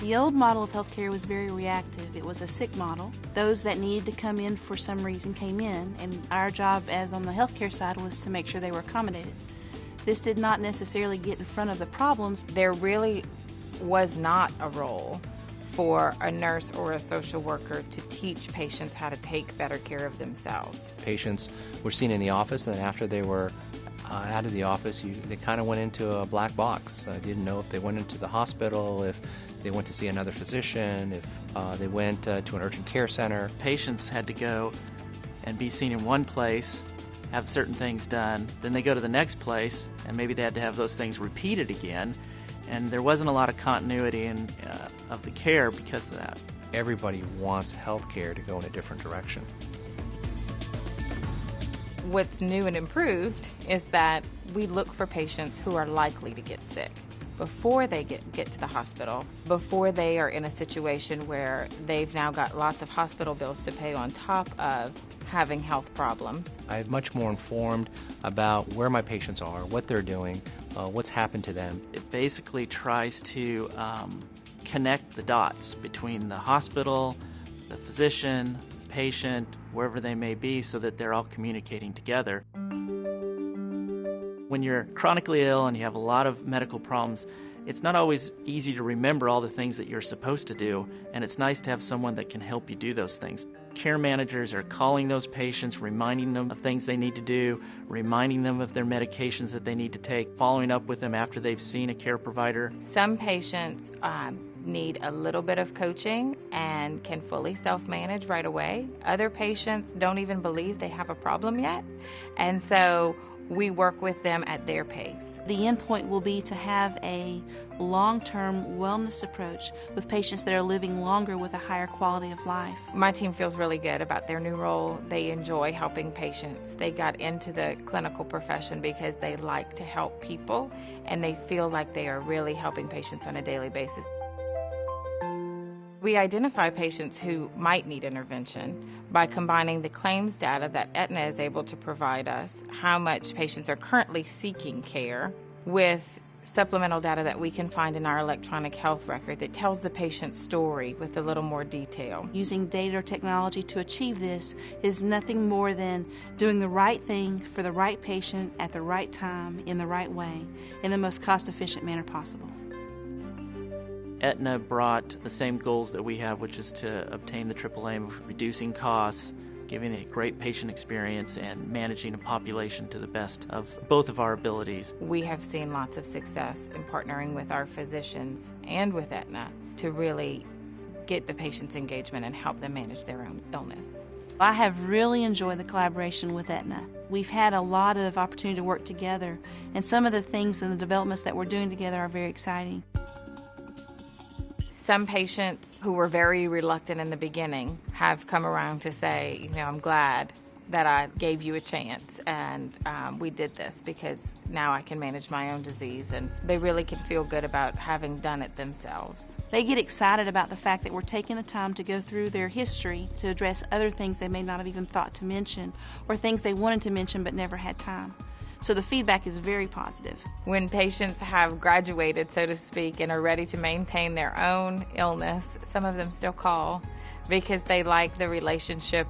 The old model of healthcare was very reactive. It was a sick model. Those that needed to come in for some reason came in, and our job as on the healthcare side was to make sure they were accommodated. This did not necessarily get in front of the problems. There really was not a role for a nurse or a social worker to teach patients how to take better care of themselves. Patients were seen in the office, and then after they were out of the office, they kind of went into a black box. I didn't know if they went into the hospital, if they went to see another physician, if they went to an urgent care center. Patients had to go and be seen in one place, have certain things done, then they go to the next place, and maybe they had to have those things repeated again, and there wasn't a lot of continuity of the care because of that. Everybody wants health care to go in a different direction. What's new and improved is that we look for patients who are likely to get sick before they get to the hospital, before they are in a situation where they've now got lots of hospital bills to pay on top of having health problems. I'm much more informed about where my patients are, what they're doing, what's happened to them. It basically tries to connect the dots between the hospital, the physician, patient, wherever they may be, so that they're all communicating together. When you're chronically ill and you have a lot of medical problems, it's not always easy to remember all the things that you're supposed to do, and it's nice to have someone that can help you do those things. Care managers are calling those patients, reminding them of things they need to do, reminding them of their medications that they need to take, following up with them after they've seen a care provider. Some patients need a little bit of coaching and can fully self-manage right away. Other patients don't even believe they have a problem yet, and so we work with them at their pace. The end point will be to have a long-term wellness approach with patients that are living longer with a higher quality of life. My team feels really good about their new role. They enjoy helping patients. They got into the clinical profession because they like to help people, and they feel like they are really helping patients on a daily basis. We identify patients who might need intervention by combining the claims data that Aetna is able to provide us, how much patients are currently seeking care, with supplemental data that we can find in our electronic health record that tells the patient's story with a little more detail. Using data or technology to achieve this is nothing more than doing the right thing for the right patient at the right time in the right way in the most cost-efficient manner possible. Aetna brought the same goals that we have, which is to obtain the triple aim of reducing costs, giving a great patient experience, and managing a population to the best of both of our abilities. We have seen lots of success in partnering with our physicians and with Aetna to really get the patient's engagement and help them manage their own illness. I have really enjoyed the collaboration with Aetna. We've had a lot of opportunity to work together, and some of the things and the developments that we're doing together are very exciting. Some patients who were very reluctant in the beginning have come around to say, I'm glad that I gave you a chance and we did this because now I can manage my own disease, and they really can feel good about having done it themselves. They get excited about the fact that we're taking the time to go through their history to address other things they may not have even thought to mention or things they wanted to mention but never had time. So the feedback is very positive. When patients have graduated, so to speak, and are ready to maintain their own illness, some of them still call because they like the relationship.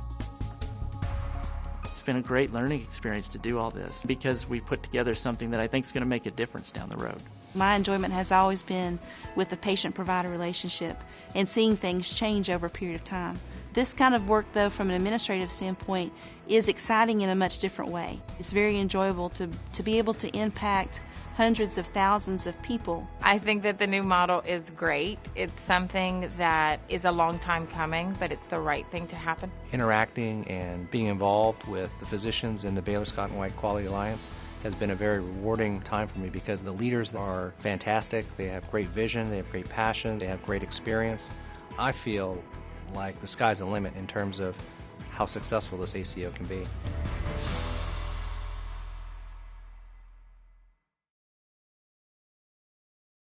It's been a great learning experience to do all this because we put together something that I think is going to make a difference down the road. My enjoyment has always been with the patient-provider relationship and seeing things change over a period of time. This kind of work, though, from an administrative standpoint, is exciting in a much different way. It's very enjoyable to be able to impact hundreds of thousands of people. I think that the new model is great. It's something that is a long time coming, but it's the right thing to happen. Interacting and being involved with the physicians in the Baylor Scott and White Quality Alliance has been a very rewarding time for me because the leaders are fantastic. They have great vision, they have great passion, they have great experience. I feel like the sky's the limit in terms of how successful this ACO can be.